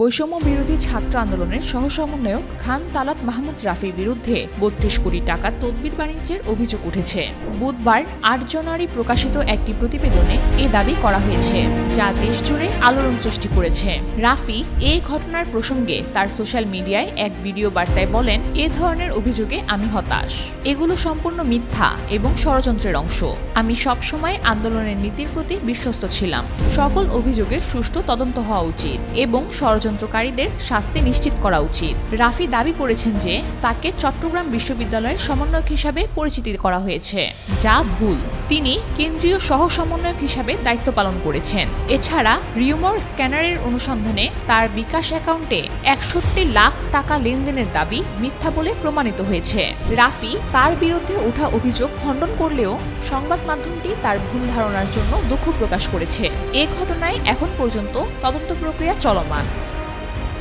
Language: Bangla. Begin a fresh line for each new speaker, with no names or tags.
বৈষম্য বিরোধী ছাত্র আন্দোলনের সহসমন্বয়ক খান তালাত মাহমুদ রাফির বিরুদ্ধে ৩২ কোটি টাকার তদবির বাণিজ্যের অভিযোগ উঠেছে। বুধবার ৮ জানুয়ারি প্রকাশিত একটি প্রতিবেদনে এ দাবি করা হয়েছে, যা দেশজুড়ে আলোড়ন সৃষ্টি করেছে। রাফি এই ঘটনার প্রসঙ্গে তার সোশ্যাল মিডিয়ায় এক ভিডিও বার্তায় বলেন, এ ধরনের অভিযোগে আমি হতাশ। এগুলো সম্পূর্ণ মিথ্যা এবং ষড়যন্ত্রের অংশ। আমি সবসময় আন্দোলনের নীতির প্রতি বিশ্বস্ত ছিলাম। সকল অভিযোগের সুষ্ঠু তদন্ত হওয়া উচিত এবং ষড়যন্ত্রকারীদের শাস্তি নিশ্চিত করা উচিত। রাফি দাবি করেছেন যে তাকে চট্টগ্রাম বিশ্ববিদ্যালয়ের সমন্বয়ক হিসাবে পরিচিতি করা হয়েছে, যা ভুল। তিনি কেন্দ্রীয় সহ সমন্বয়ক হিসাবে দায়িত্ব পালন করেছেন। এছাড়া রিউমার স্ক্যানারের অনুসন্ধানে তার বিকাশ অ্যাকাউন্টে ৬১ লাখ টাকা লেনদেনের দাবি মিথ্যা বলে প্রমাণিত হয়েছে। রাফি তার বিরুদ্ধে ওঠা অভিযোগ খণ্ডন করলেও সংবাদ মাধ্যমটি তার ভুল ধারণার জন্য দুঃখ প্রকাশ করেছে। এ ঘটনায় এখন পর্যন্ত তদন্ত প্রক্রিয়া চলমান।